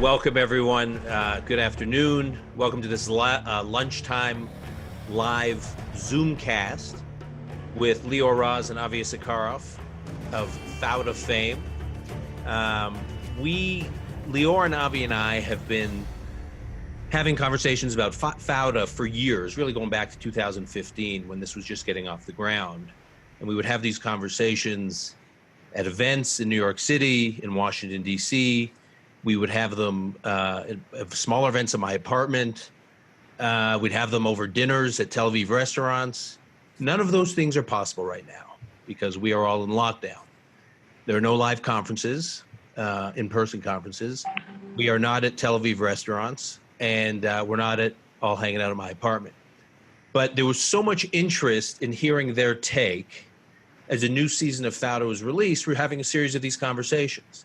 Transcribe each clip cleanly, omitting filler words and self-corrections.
Welcome, everyone. Good afternoon. Welcome to this lunchtime live Zoomcast with Lior Raz and Avi Issacharoff of Fauda fame. Lior and Avi and I have been having conversations about Fauda for years, really going back to 2015 when this was just getting off the ground. And we would have these conversations at events in New York City, in Washington, D.C., we would have them at smaller events in my apartment. We'd have them over dinners at Tel Aviv restaurants. None of those things are possible right now because we are all in lockdown. There are no live conferences, in-person conferences. We are not at Tel Aviv restaurants, and we're not all hanging out at my apartment. But there was so much interest in hearing their take. As a new season of Fauda was released, we're having a series of these conversations.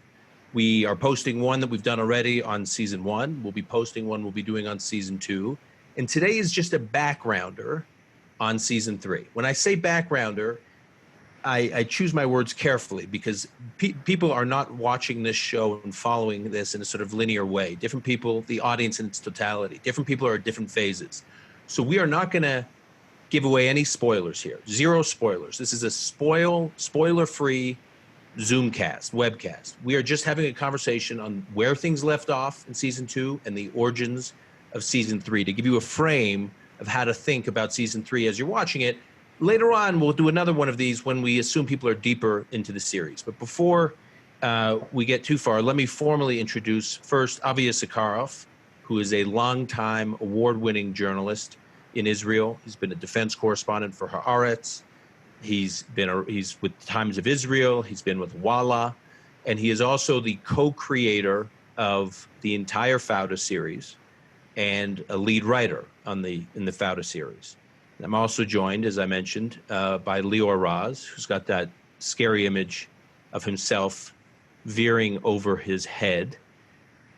We are posting one that we've done already on season 1. We'll be posting one we'll be doing on season 2. And today is just a backgrounder on season 3. When I say backgrounder, I choose my words carefully because people are not watching this show and following this in a sort of linear way. Different people, the audience in its totality, different people are at different phases. So we are not going to give away any spoilers here. Zero spoilers. This is a spoiler-free Zoomcast, webcast. We are just having a conversation on where things left off in season 2 and the origins of season 3 to give you a frame of how to think about season 3 as you're watching it. Later on, we'll do another one of these when we assume people are deeper into the series. But before we get too far, let me formally introduce first Avi Issacharoff, who is a longtime award-winning journalist in Israel. He's been a defense correspondent for Haaretz. He's with Times of Israel. He's been with Walla, and he is also the co-creator of the entire Fauda series and a lead writer in the Fauda series. And I'm also joined, as I mentioned, by Lior Raz, who's got that scary image of himself veering over his head.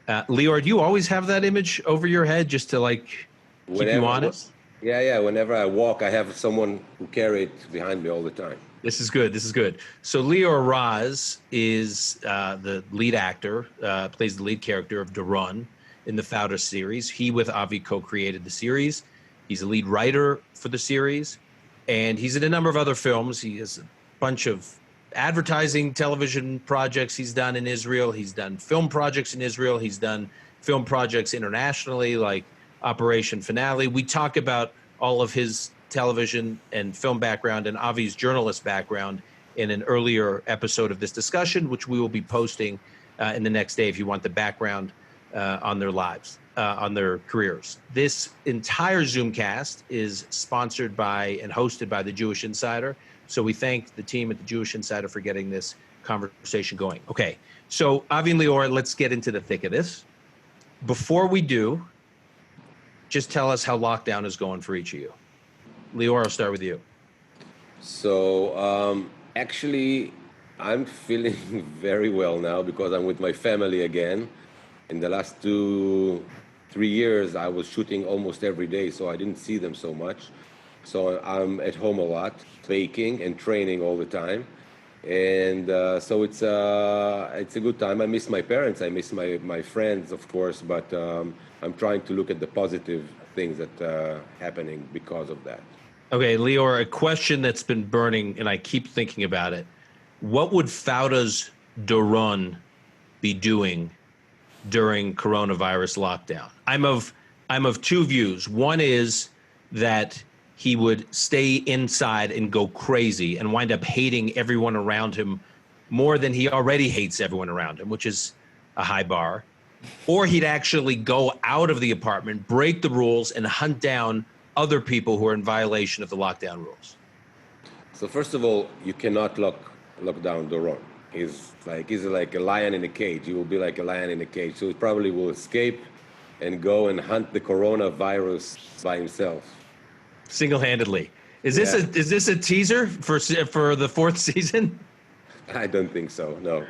Lior, do you always have that image over your head just to keep you honest? Yeah. Whenever I walk, I have someone who carry it behind me all the time. This is good. So Lior Raz is the lead actor, plays the lead character of Doron in the Fauda series. He, with Avi, co-created the series. He's a lead writer for the series, and he's in a number of other films. He has a bunch of advertising television projects he's done in Israel. He's done film projects in Israel. He's done film projects internationally, like Operation Finale. We talk about all of his television and film background and Avi's journalist background in an earlier episode of this discussion, which we will be posting in the next day if you want the background on their lives, on their careers. This entire Zoomcast is sponsored by and hosted by the Jewish Insider. So we thank the team at the Jewish Insider for getting this conversation going. Okay, so Avi and Lior, let's get into the thick of this. Before we do, just tell us how lockdown is going for each of you. Lior, I'll start with you. So actually, I'm feeling very well now because I'm with my family again. In the last 2-3 years, I was shooting almost every day, so I didn't see them so much. So I'm at home a lot, baking and training all the time. And so it's a good time. I miss my parents, I miss my friends, of course, but I'm trying to look at the positive things that are happening because of that. Okay, Lior, a question that's been burning, and I keep thinking about it. What would Fauda's Doron be doing during coronavirus lockdown? I'm of two views. One is that he would stay inside and go crazy and wind up hating everyone around him more than he already hates everyone around him, which is a high bar. Or he'd actually go out of the apartment, break the rules, and hunt down other people who are in violation of the lockdown rules. So first of all, you cannot lock down Doron. He's like a lion in a cage. He will be like a lion in a cage. So he probably will escape and go and hunt the coronavirus by himself. Single-handedly. Is this a teaser for the 4th season? I don't think so, no.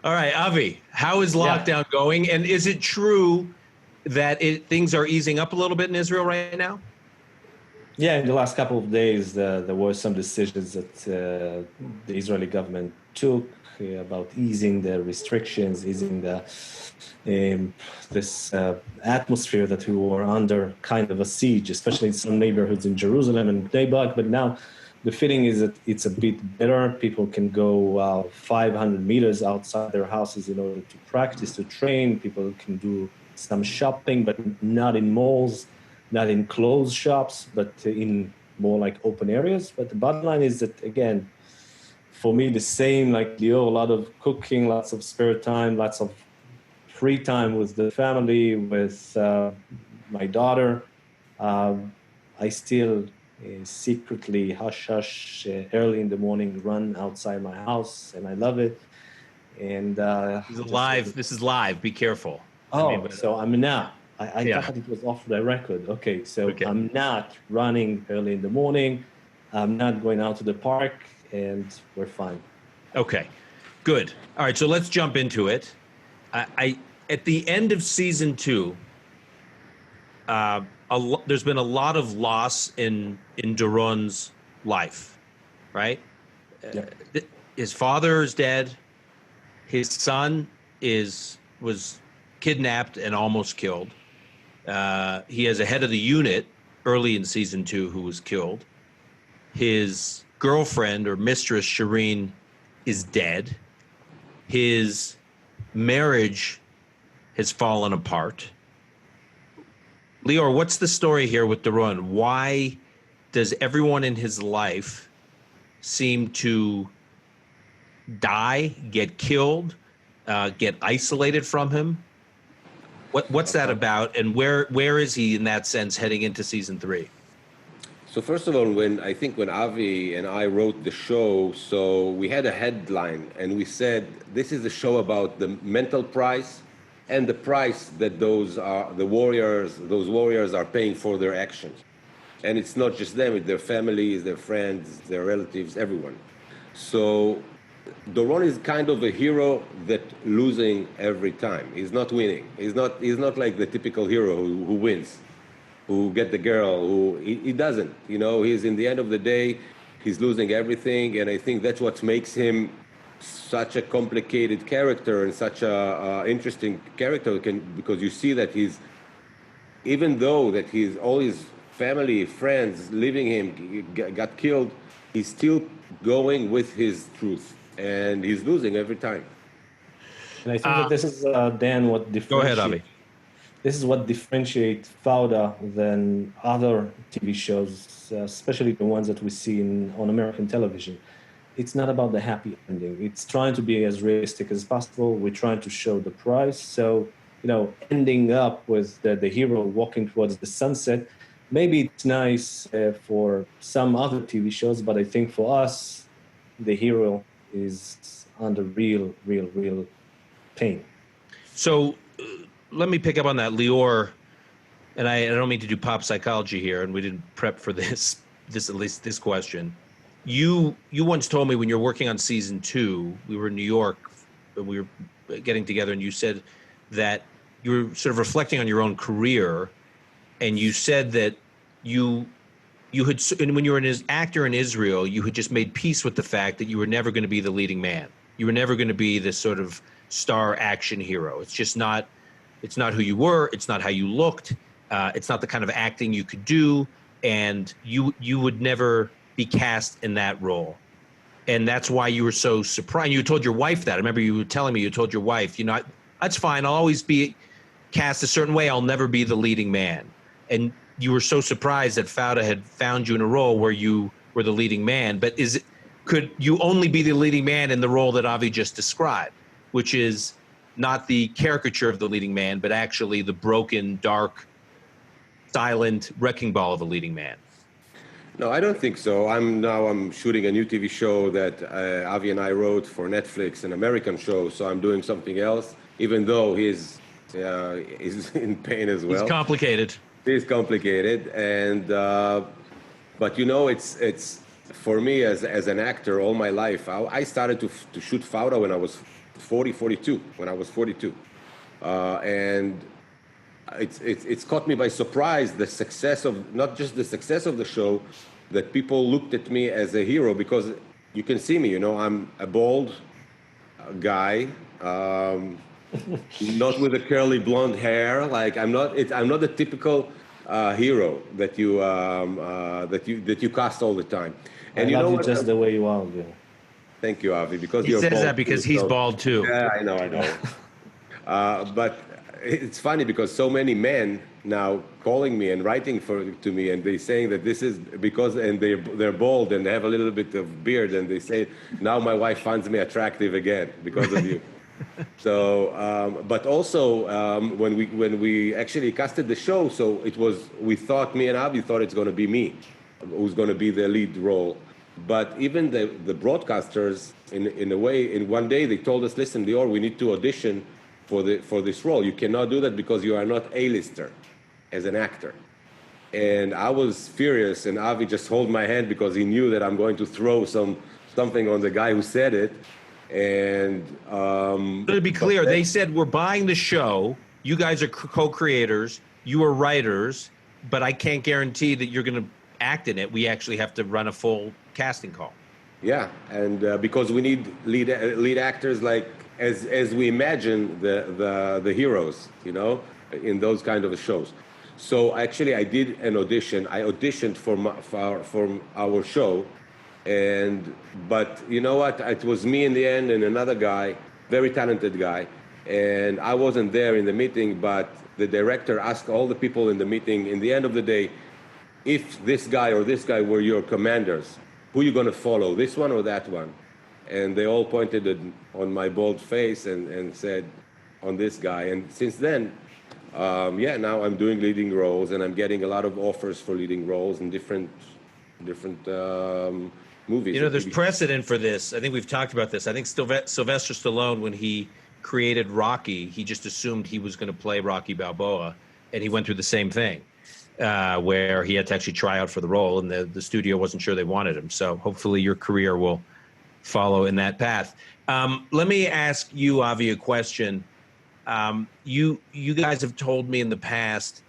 All right, Avi, how is lockdown going? And is it true that things are easing up a little bit in Israel right now? Yeah, in the last couple of days, there were some decisions that the Israeli government took about easing the restrictions, easing the this atmosphere that we were under kind of a siege, especially in some neighborhoods in Jerusalem and Daybak. But now the feeling is that it's a bit better. People can go 500 meters outside their houses in order to practice, to train. People can do some shopping, but not in malls, not in closed shops, but in more like open areas. But the bottom line is that, again, for me, the same like Lior, a lot of cooking, lots of spare time, lots of free time with the family, with my daughter. I still secretly hush early in the morning, run outside my house, and I love it. And This is live. This is live. Be careful. So I'm not. I Yeah. thought it was off the record. Okay, so Okay. I'm not running early in the morning. I'm not going out to the park, and we're fine. Okay, good. All right, so let's jump into it. I at the end of season 2, there's been a lot of loss in Doron's life, right? Yeah. His father is dead. His son was kidnapped and almost killed. He has a head of the unit early in season 2 who was killed. His girlfriend or mistress, Shireen, is dead. His marriage has fallen apart. Lior, what's the story here with Doron? Why does everyone in his life seem to die, get killed, get isolated from him? What's that about, and where is he in that sense heading into season 3? So first of all, when Avi and I wrote the show, so we had a headline and we said, this is a show about the mental price and the price that those warriors are paying for their actions. And it's not just them, it's their families, their friends, their relatives, everyone. So Doron is kind of a hero that losing every time. He's not winning. He's not like the typical hero who wins, who get the girl, he doesn't. You know, he's in the end of the day, he's losing everything, and I think that's what makes him such a complicated character and such a interesting character, because you see that even though that he's all his family, friends leaving him, got killed, he's still going with his truth, and he's losing every time. And I think that this is, Dan, what differentiates. Go ahead, Avi. This is what differentiates Fauda than other TV shows, especially the ones that we see on American television. It's not about the happy ending. It's trying to be as realistic as possible. We're trying to show the price. So, ending up with the hero walking towards the sunset, maybe it's nice for some other TV shows, but I think for us, the hero is under real pain. So let me pick up on that, Lior, and I don't mean to do pop psychology here, and we didn't prep for this at least this question. You once told me when you're working on season 2, we were in New York, and we were getting together, and you said that you were sort of reflecting on your own career, and you said that you had, and when you were an actor in Israel, you had just made peace with the fact that you were never going to be the leading man. You were never going to be this sort of star action hero. It's just not. It's not who you were. It's not how you looked. It's not the kind of acting you could do, and you would never be cast in that role. And that's why you were so surprised. You told your wife that. I remember you were telling me you told your wife, that's fine. I'll always be cast a certain way. I'll never be the leading man. And you were so surprised that Fauda had found you in a role where you were the leading man. But could you only be the leading man in the role that Avi just described, which is not the caricature of the leading man, but actually the broken, dark, silent wrecking ball of a leading man? No, I don't think so. I'm shooting a new TV show that Avi and I wrote for Netflix, an American show. So I'm doing something else, even though he's in pain as well. It's complicated. It's complicated, and but it's for me as an actor all my life. I started to shoot Fauda when I was 42. When I was 42, and it's caught me by surprise, the success of, not just the success of the show, that people looked at me as a hero, because you can see me, I'm a bald, guy, not with the curly blonde hair. Like I'm not the typical hero that you cast all the time. And I you know love you what? just the way you are. Yeah. Thank you, Avi, because He you're says bald that because too, he's so- bald too. Yeah, I know. But it's funny because so many men now calling me and writing to me, and they saying that this is because, and they're bald and they have a little bit of beard, and they say now my wife finds me attractive again because of you. So, but also when we actually casted the show, so we thought, me and Avi thought it's going to be me who's going to be the lead role. But even the broadcasters, in a way, in one day they told us, listen, Lior, we need to audition for this role. You cannot do that because you are not A-lister as an actor. And I was furious, and Avi just held my hand because he knew that I'm going to throw something on the guy who said it. And To be clear, they said we're buying the show. You guys are co-creators. You are writers, but I can't guarantee that you're going to act in it. We actually have to run a full casting call. yeah, and because we need lead actors like as we imagine the heroes, in those kind of shows. So actually, I did an audition. I auditioned for our show. But you know what? It was me in the end and another guy, very talented guy. And I wasn't there in the meeting, but the director asked all the people in the meeting, in the end of the day, if this guy or this guy were your commanders, who are you going to follow, this one or that one? And they all pointed on my bald face and said, on this guy. And since then, now I'm doing leading roles, and I'm getting a lot of offers for leading roles in different movies. There's precedent for this. I think we've talked about this. I think Sylvester Stallone, when he created Rocky, he just assumed he was going to play Rocky Balboa, and he went through the same thing, where he had to actually try out for the role, and the studio wasn't sure they wanted him. So hopefully your career will follow in that path. Let me ask you, Avi, a question. You guys have told me in the past,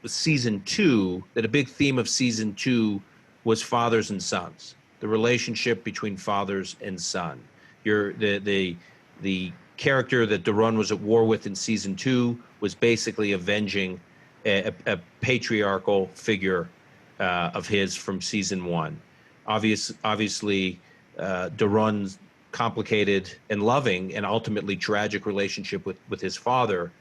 season 2, that a big theme of season 2 was fathers and sons, the relationship between fathers and son. The character that Doron was at war with in season 2 was basically avenging a patriarchal figure of his from season 1. Obviously, Doron's complicated and loving and ultimately tragic relationship with his father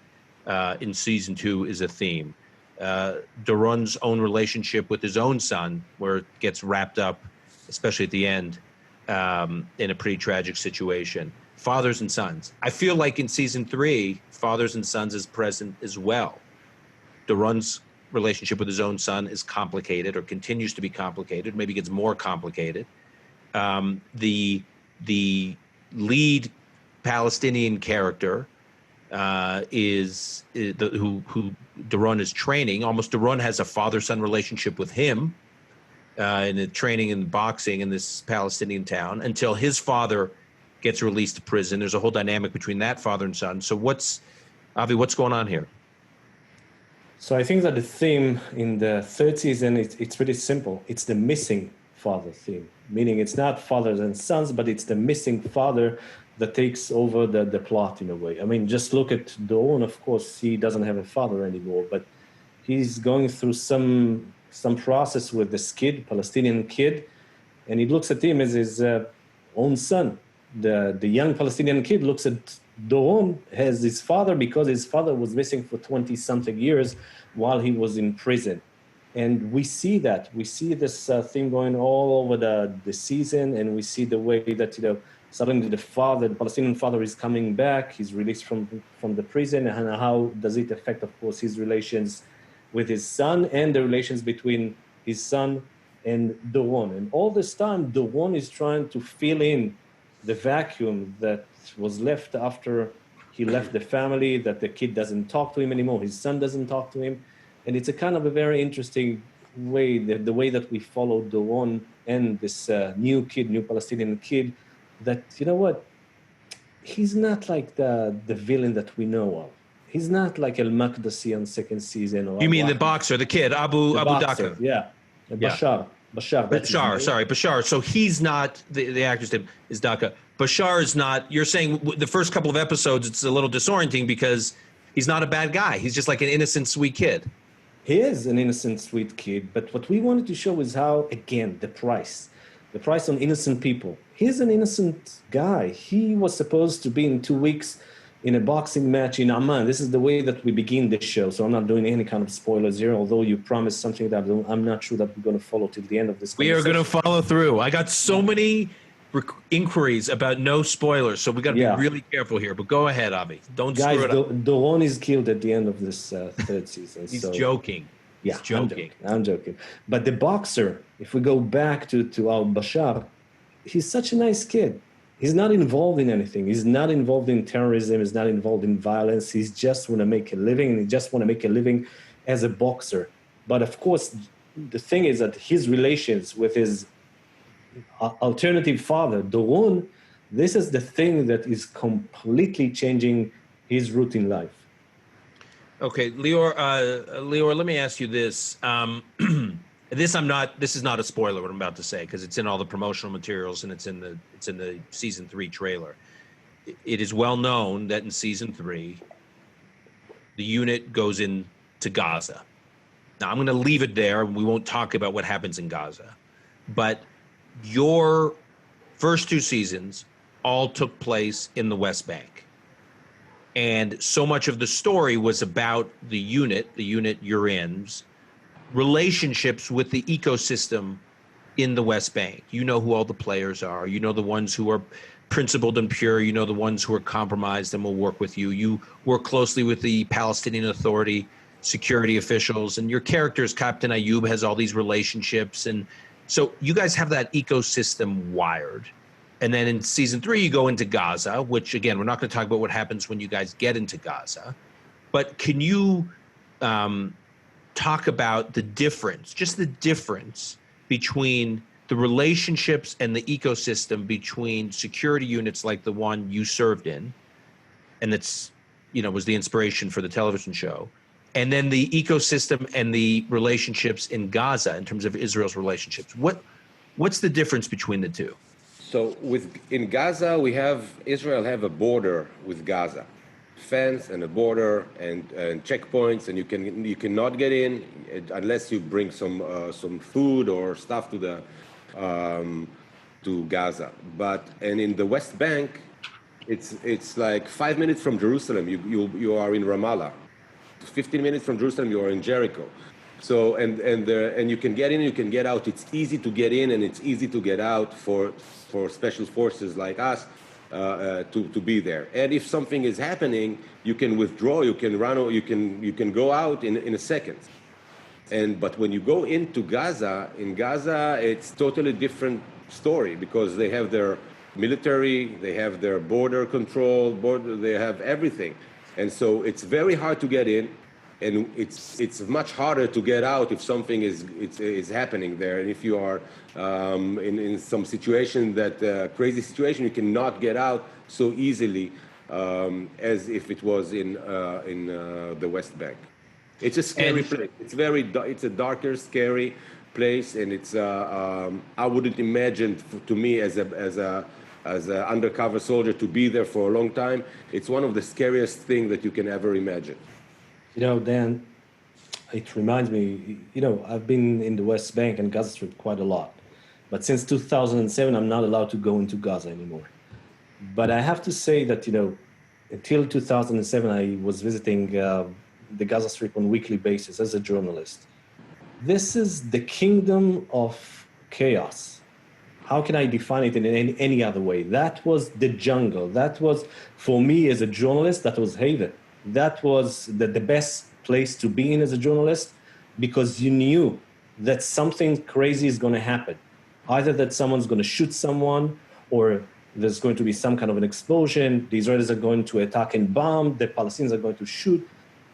in season 2 is a theme. Doron's own relationship with his own son, where it gets wrapped up, especially at the end, in a pretty tragic situation. Fathers and sons. I feel like in season 3, fathers and sons is present as well. Doron's relationship with his own son is complicated, or continues to be complicated, maybe gets more complicated. The lead Palestinian character who Doron is training. Almost Doron has a father-son relationship with him in the training in boxing in this Palestinian town until his father gets released to prison. There's a whole dynamic between that father and son. So Avi, what's going on here? So I think that the theme in the third season, it's pretty simple. It's the missing father theme, meaning it's not fathers and sons, but it's the missing father that takes over the plot in a way. I mean, just look at Doron. Of course, he doesn't have a father anymore, but he's going through some process with this kid, Palestinian kid, and he looks at him as his own son. The young Palestinian kid looks at Doron as his father because his father was missing for 20-something years while he was in prison. And we see that. We see this thing going all over the season, and we see the way that, suddenly the Palestinian father is coming back, he's released from the prison, and how does it affect, of course, his relations with his son and the relations between his son and Doron. And all this time, Doron is trying to fill in the vacuum that was left after he left the family, that the kid doesn't talk to him anymore, his son doesn't talk to him. And it's a kind of a very interesting way, the way that we follow Doron and this new Palestinian kid, that, he's not like the villain that we know of. He's not like El Makdisi on second season. Or You mean the boxer, the kid, Abu Dhaka? Yeah, Bashar. Bashar, that's his name. Bashar. So he's not, the actor's name is Daka. Bashar is not, you're saying the first couple of episodes, it's a little disorienting because he's not a bad guy. He's just like an innocent, sweet kid. He is an innocent, sweet kid, but what we wanted to show is how, again, the price on innocent people. He's an innocent guy. He was supposed to be in 2 weeks in a boxing match in Amman. This is the way that we begin this show, so I'm not doing any kind of spoilers here, although you promised something that I'm not sure that we're going to follow till the end of this conversation. We are going to follow through. I got so many inquiries about no spoilers, so we got to be really careful here. But go ahead, Avi. Don't screw it up. Doron is killed at the end of this third season. He's joking. Yeah, I'm joking. But the boxer, if we go back to our Bashar, he's such a nice kid. He's not involved in anything. He's not involved in terrorism. He's not involved in violence. He just want to make a living, and he just want to make a living as a boxer. But of course, the thing is that his relations with his alternative father, Doron, this is the thing that is completely changing his route in life. Okay, Lior, let me ask you this. This is not a spoiler what I'm about to say, because it's in all the promotional materials and it's in the season 3 trailer. It is well known that in season 3, the unit goes into Gaza. Now I'm going to leave it there. We won't talk about what happens in Gaza, but your first 2 seasons all took place in the West Bank. And so much of the story was about the unit you're in's relationships with the ecosystem in the West Bank. You know who all the players are. You know the ones who are principled and pure. You know the ones who are compromised and will work with you. You work closely with the Palestinian Authority security officials, and your characters, Captain Ayub, has all these relationships. And so you guys have that ecosystem wired. And then in season 3, you go into Gaza, which, again, we're not going to talk about what happens when you guys get into Gaza. But can you talk about the difference, just the difference between the relationships and the ecosystem between security units like the one you served in, and that's, was the inspiration for the television show, and then the ecosystem and the relationships in Gaza in terms of Israel's relationships? What's the difference between the two? So in Gaza, Israel have a border with Gaza, fence and a border and checkpoints, and you cannot get in unless you bring some food or stuff to Gaza. And in the West Bank, it's like 5 minutes from Jerusalem. You are in Ramallah. 15 minutes from Jerusalem, you are in Jericho. So and you can get in, you can get out. It's easy to get in and it's easy to get out for special forces like us to be there. And if something is happening, you can withdraw, you can run, you can go out in a second. But when you go into Gaza, it's totally different story, because they have their military, they have their border control, they have everything. And so it's very hard to get in, and it's much harder to get out if something is happening there. And if you are in some situation, crazy situation, you cannot get out so easily as if it was in the West Bank. It's a scary place. It's a darker, scary place, and it's I wouldn't imagine to me as an undercover soldier to be there for a long time. It's one of the scariest things that you can ever imagine. Dan, it reminds me, I've been in the West Bank and Gaza Strip quite a lot. But since 2007, I'm not allowed to go into Gaza anymore. But I have to say that, until 2007, I was visiting the Gaza Strip on a weekly basis as a journalist. This is the kingdom of chaos. How can I define it in any other way? That was the jungle. That was, for me as a journalist, that was haven. That was the best place to be in as a journalist, because you knew that something crazy is going to happen. Either that someone's going to shoot someone, or there's going to be some kind of an explosion. The Israelis are going to attack and bomb. The Palestinians are going to shoot.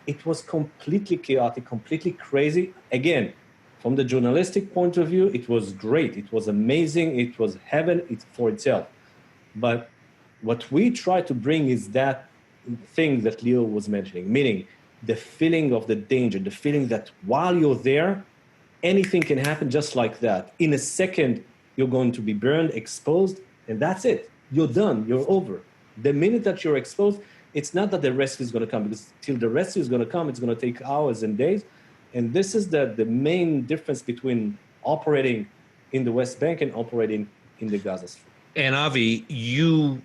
It was completely chaotic, completely crazy. Again, from the journalistic point of view, it was great. It was amazing. It was heaven for itself. But what we try to bring is that thing that Lior was mentioning, meaning the feeling of the danger, the feeling that while you're there, anything can happen just like that. In a second, you're going to be burned, exposed, and that's it. You're done. You're over. The minute that you're exposed, it's not that the rescue is going to come, because till the rescue is going to come, it's going to take hours and days. And this is the main difference between operating in the West Bank and operating in the Gaza Strip. And Avi, in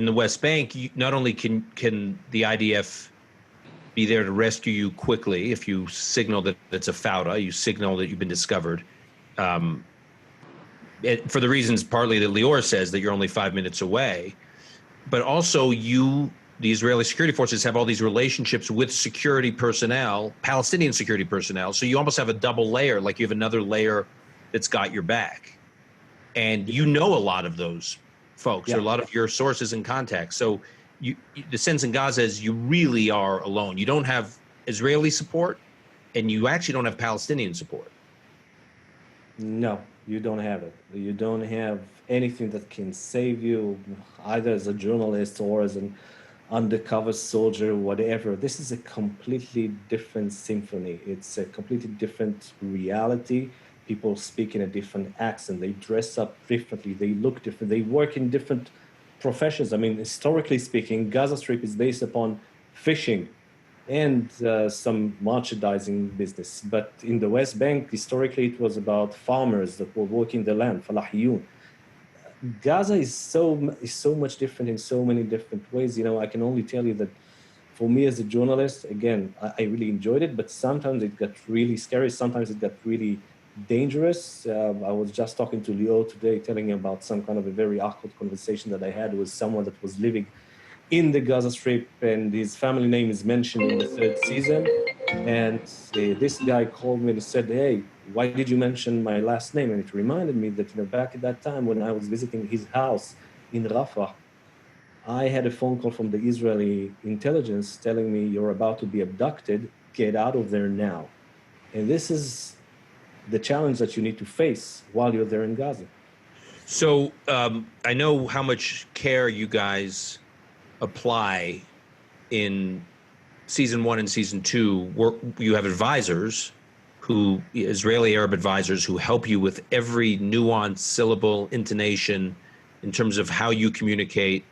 the West Bank, not only can the IDF be there to rescue you quickly if you signal that it's a Fauda, you signal that you've been discovered, for the reasons partly that Lior says that you're only 5 minutes away, but also the Israeli security forces have all these relationships with security personnel, Palestinian security personnel, so you almost have a double layer, like you have another layer that's got your back. And you know a lot of those folks, or a lot of your sources and contacts. So the sense in Gaza is you really are alone. You don't have Israeli support, and you actually don't have Palestinian support. No, you don't have it. You don't have anything that can save you, either as a journalist or as an undercover soldier, whatever. This is a completely different symphony. It's a completely different reality. People speak in a different accent. They dress up differently. They look different. They work in different professions. I mean, historically speaking, Gaza Strip is based upon fishing and some merchandising business. But in the West Bank, historically, it was about farmers that were working the land, falahiyun. Gaza is so much different in so many different ways. I can only tell you that for me as a journalist, again, I really enjoyed it, but sometimes it got really scary. Sometimes it got really dangerous. I was just talking to Lior today, telling him about some kind of a very awkward conversation that I had with someone that was living in the Gaza Strip, and his family name is mentioned in the third season. And this guy called me and said, "Hey, why did you mention my last name?" And it reminded me that back at that time when I was visiting his house in Rafah, I had a phone call from the Israeli intelligence telling me, "You're about to be abducted. Get out of there now." And this is the challenge that you need to face while you're there in Gaza. So I know how much care you guys apply in season 1 and season 2. You have advisors, Israeli Arab advisors, who help you with every nuance, syllable, intonation, in terms of how you communicate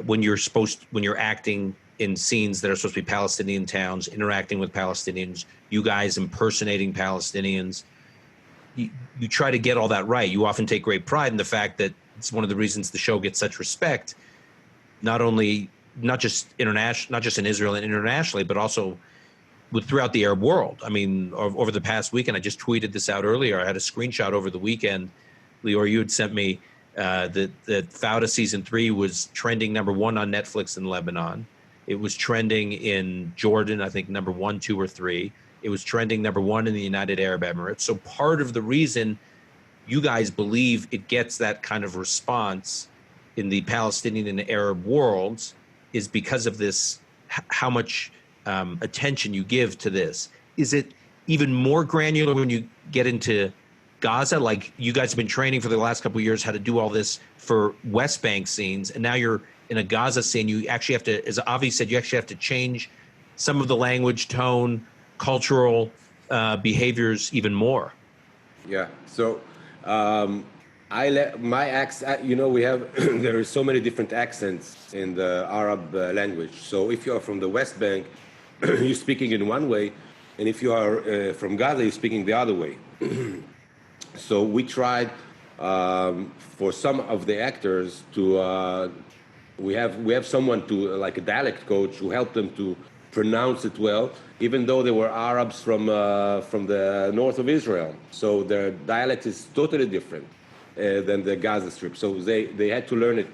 when you're acting in scenes that are supposed to be Palestinian towns, interacting with Palestinians, you guys impersonating Palestinians. You try to get all that right. You often take great pride in the fact that it's one of the reasons the show gets such respect, not just in Israel and internationally, but also throughout the Arab world. I mean, over the past weekend, I just tweeted this out earlier. I had a screenshot over the weekend. Lior, you had sent me that Fauda season 3 was trending #1 on Netflix in Lebanon. It was trending in Jordan, I think #1, 2, or 3. It was trending #1 in the United Arab Emirates. So part of the reason you guys believe it gets that kind of response in the Palestinian and Arab worlds is because of this, how much attention you give to this. Is it even more granular when you get into Gaza? Like, you guys have been training for the last couple of years how to do all this for West Bank scenes, and now you're in a Gaza scene. You actually have to, as Avi said, you actually have to change some of the language, tone, cultural behaviors even more. Yeah. So my accent, we have, there are so many different accents in the Arab language. So if you are from the West Bank, you're speaking in one way, and if you are from Gaza, you're speaking the other way. So we tried for some of the actors to, we have someone to, like a dialect coach, who helped them to pronounce it well, even though they were Arabs from the north of Israel. So their dialect is totally different than the Gaza Strip. So they had to learn it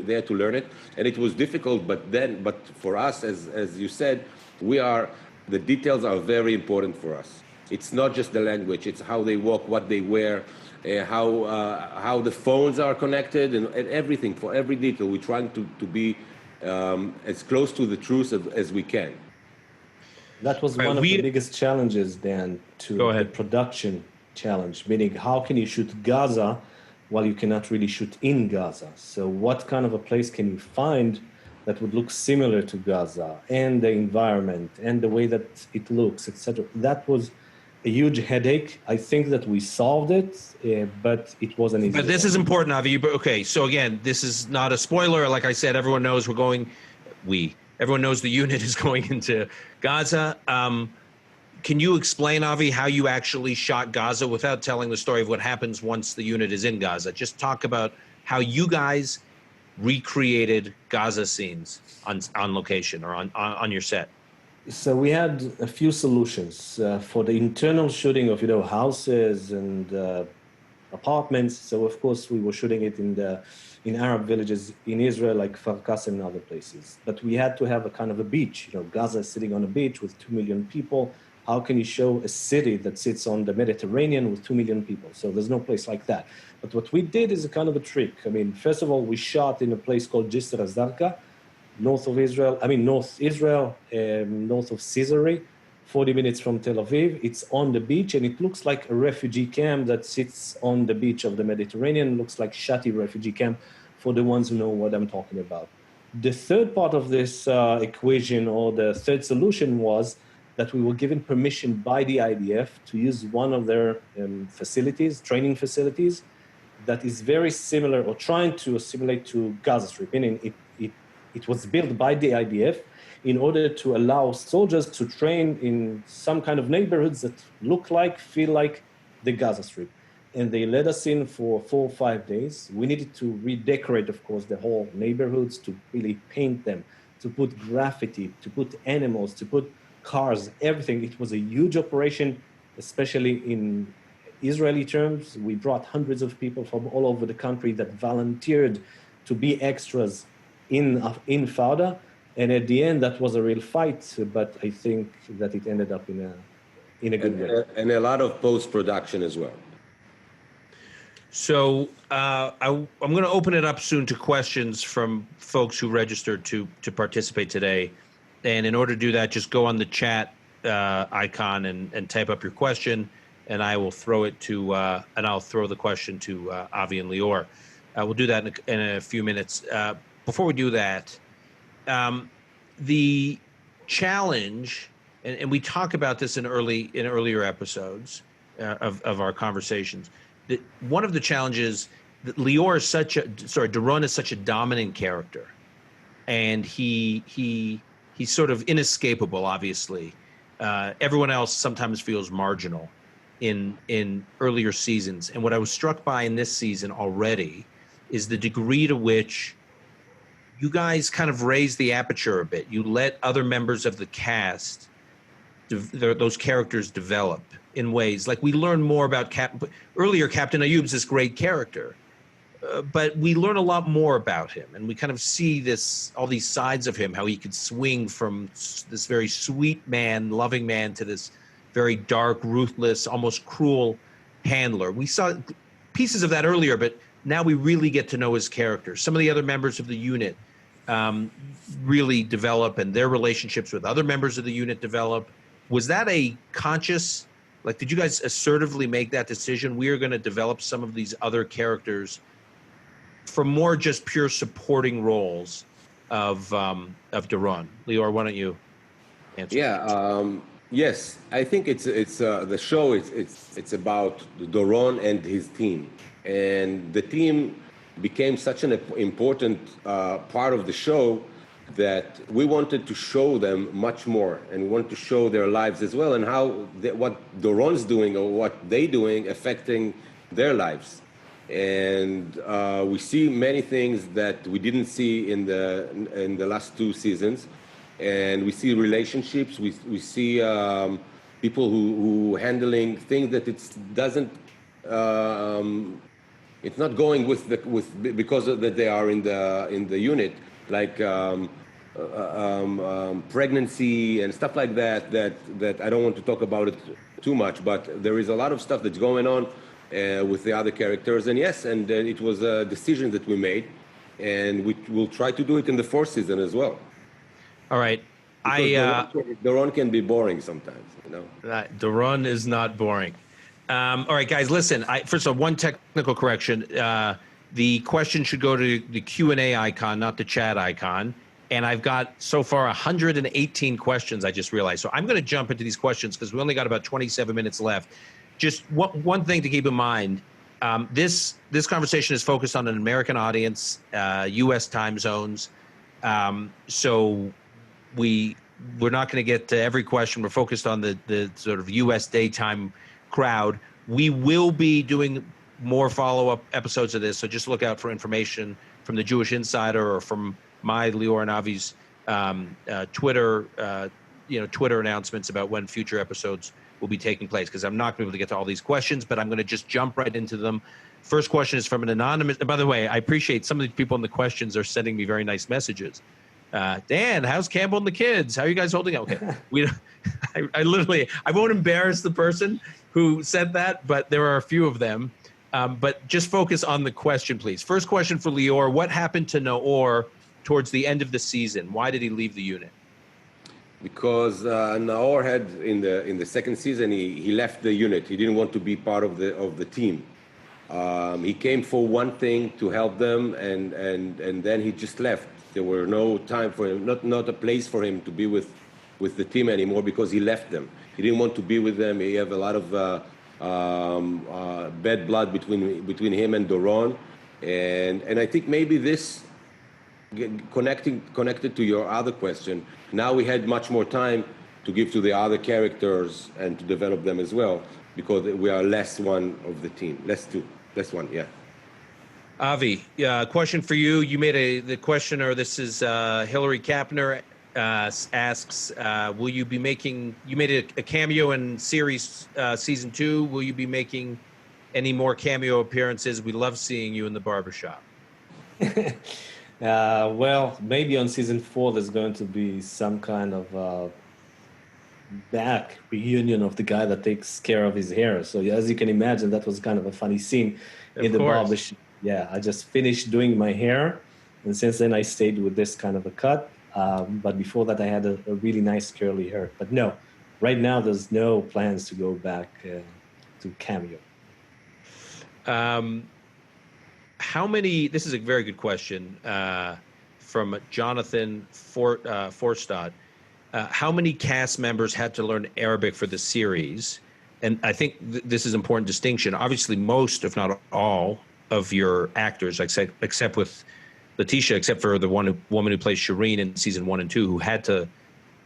they had to learn it, and it was difficult. But for us, as you said, the details are very important for us. It's not just the language; it's how they walk, what they wear, how the phones are connected, and everything. For every detail, we're trying to be as close to the truth as we can. That was one of the biggest challenges, Dan, to the production challenge, meaning how can you shoot Gaza while you cannot really shoot in Gaza? So what kind of a place can you find that would look similar to Gaza, and the environment and the way that it looks, etc. That was a huge headache. I think that we solved it, but it wasn't easy. But this is important, Avi. Okay, so again, this is not a spoiler. Like I said, everyone knows everyone knows the unit is going into Gaza. Can you explain, Avi, how you actually shot Gaza without telling the story of what happens once the unit is in Gaza? Just talk about how you guys recreated Gaza scenes on location or on your set. So we had a few solutions for the internal shooting of houses and apartments. So of course we were shooting it in Arab villages in Israel, like Farkas and other places. But we had to have a kind of a beach. Gaza is sitting on a beach with 2 million people. How can you show a city that sits on the Mediterranean with 2 million people? So there's no place like that. But what we did is a kind of a trick. I mean, first of all, we shot in a place called Jisr al-Zarqa, north of Israel, north of Caesarea, 40 minutes from Tel Aviv. It's on the beach, and it looks like a refugee camp that sits on the beach of the Mediterranean. It looks like Shati refugee camp for the ones who know what I'm talking about. The third part of this equation, or the third solution, was that we were given permission by the IDF to use one of their facilities, training facilities, that is very similar or trying to assimilate to Gaza Strip, meaning it was built by the IDF in order to allow soldiers to train in some kind of neighborhoods that feel like the Gaza Strip. And they let us in for 4 or 5 days. We needed to redecorate, of course, the whole neighborhoods, to really paint them, to put graffiti, to put animals, to put cars, everything. It was a huge operation, especially in Israeli terms. We brought hundreds of people from all over the country that volunteered to be extras in Fauda. And at the end, that was a real fight, but I think that it ended up in a good way. And a lot of post-production as well. So I'm going to open it up soon to questions from folks who registered to participate today. And in order to do that, just go on the chat icon and type up your question, and I will throw it to and I'll throw the question to Avi and Lior. We'll do that in a few minutes. Before we do that, the challenge, and we talk about this in earlier episodes of our conversations. That one of the challenges that Doron is such a dominant character, and he's sort of inescapable. Obviously, everyone else sometimes feels marginal in earlier seasons. And what I was struck by in this season already is the degree to which you guys kind of raise the aperture a bit. You let other members of the cast, those characters, develop in ways like we learn more about earlier. Captain Ayub's this great character, but we learn a lot more about him, and we kind of see all these sides of him, how he could swing from this very sweet man, loving man, to this very dark, ruthless, almost cruel handler. We saw pieces of that earlier, but now we really get to know his character. Some of the other members of the unit really develop, and their relationships with other members of the unit develop. Was that a conscious, did you guys assertively make that decision? We are going to develop some of these other characters for more just pure supporting roles of Doron. Lior, why don't you answer? Yeah, yes, I think it's the show. It's about Doron and his team, and the team became such an important part of the show that we wanted to show them much more, and we wanted to show their lives as well, and how what Doron's doing or what they doing affecting their lives. And we see many things that we didn't see in the last 2 seasons, and we see relationships. We see people who handling things that it's not going because that they are in the unit, like pregnancy and stuff like that I don't want to talk about it too much, but there is a lot of stuff that's going on with the other characters. And yes, and it was a decision that we made, and we will try to do it in the 4th season as well. All right. Doron can be boring sometimes, Doron is not boring. All right, guys, listen. First of all, one technical correction. The question should go to the Q&A icon, not the chat icon. And I've got so far 118 questions, I just realized. So I'm going to jump into these questions because we only got about 27 minutes left. Just one thing to keep in mind. This conversation is focused on an American audience, U.S. time zones. So we're not going to get to every question. We're focused on the sort of U.S. daytime crowd. We will be doing more follow-up episodes of this, so just look out for information from the Jewish Insider or from my, Lior, and Avi's Twitter, Twitter announcements about when future episodes will be taking place, because I'm not going to be able to get to all these questions, but I'm going to just jump right into them. First question is from an anonymous. And by the way, I appreciate some of the people in the questions are sending me very nice messages. Dan, how's Campbell and the kids? How are you guys holding up? Okay. I won't embarrass the person who said that, but there are a few of them. But just focus on the question, please. First question for Lior. What happened to Naor towards the end of the season? Why did he leave the unit? Because Naor had in the second season he left the unit. He didn't want to be part of the team. He came for one thing, to help them, and then he just left. There were no time for him, not a place for him to be with the team anymore, because he left them. He didn't want to be with them. He had a lot of bad blood between him and Doron, and I think maybe this connected to your other question. Now we had much more time to give to the other characters and to develop them as well, because we are less one of the team, less one, yeah. Avi, question for you. You made the questioner. This is Hillary Kapner asks, will you be making? You made a cameo in series season 2. Will you be making any more cameo appearances? We love seeing you in the barbershop. Well, maybe on season 4 there's going to be some kind of back reunion of the guy that takes care of his hair. So as you can imagine, that was kind of a funny scene in the barbershop. Yeah, I just finished doing my hair, and since then I stayed with this kind of a cut. But before that, I had a really nice curly hair. But no, right now there's no plans to go back to cameo. How many? This is a very good question from Jonathan Forstad. How many cast members had to learn Arabic for the series? And I think this is an important distinction. Obviously, most, if not all, of your actors, except with Letitia, except for the woman who plays Shireen in season 1 and 2, who had to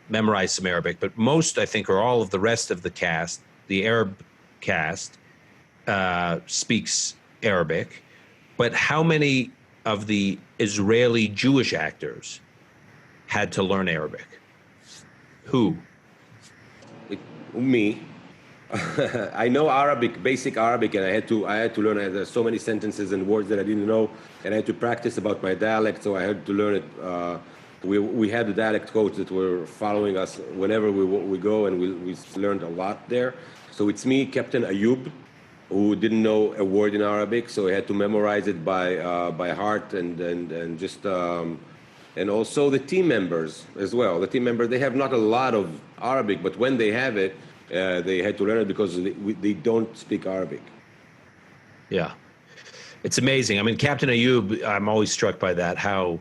memorize some Arabic. But most, I think, or all of the rest of the cast, the Arab cast, speaks Arabic. But how many of the Israeli Jewish actors had to learn Arabic? Who? Me. I know Arabic, basic Arabic, and I had to learn. There's so many sentences and words that I didn't know, and I had to practice about my dialect. So I had to learn it. We had a dialect coach that were following us whenever we go, and we learned a lot there. So it's me, Captain Ayub, who didn't know a word in Arabic, so I had to memorize it by heart, and just and also the team members as well. The team members, they have not a lot of Arabic, but when they have it, they had to learn it because they don't speak Arabic. Yeah, it's amazing. I mean, Captain Ayub, I'm always struck by that. How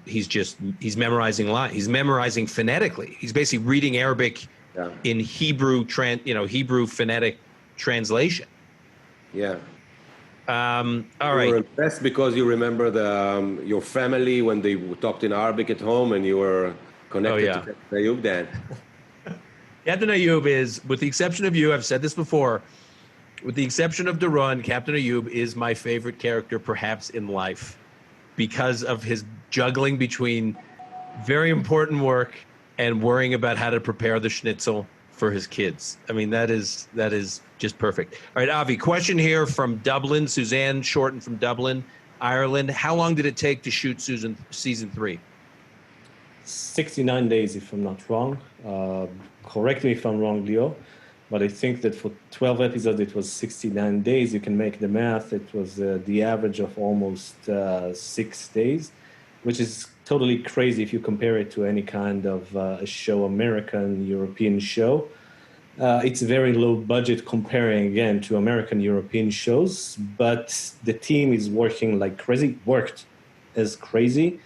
he's memorizing lines. He's memorizing phonetically. He's basically reading Arabic in Hebrew Hebrew phonetic translation. Yeah. All right. You were impressed because you remember your family when they talked in Arabic at home, and you were connected to Captain Ayub, Dan. Captain Ayub is, with the exception of you, I've said this before, with the exception of Doron, Captain Ayub is my favorite character perhaps in life, because of his juggling between very important work and worrying about how to prepare the schnitzel for his kids. I mean, that is just perfect. All right, Avi, question here from Dublin, Suzanne Shorten from Dublin, Ireland. How long did it take to shoot season 3? 69 days, if I'm not wrong. Correct me if I'm wrong, Leo, but I think that for 12 episodes, it was 69 days. You can make the math. It was the average of almost 6 days, which is totally crazy if you compare it to any kind of a show, American, European show. It's very low budget comparing, again, to American, European shows, but the team is working like crazy, worked as crazy.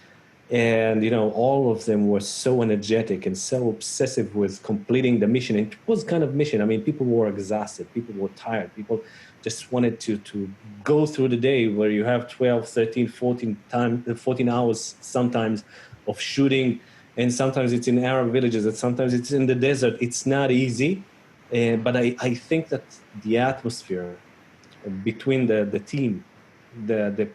And, all of them were so energetic and so obsessive with completing the mission. It was kind of mission. I mean, people were exhausted. People were tired. People just wanted to go through the day where you have 12, 13, 14 hours sometimes of shooting. And sometimes it's in Arab villages, and sometimes it's in the desert. It's not easy. But I think that the atmosphere between the team, the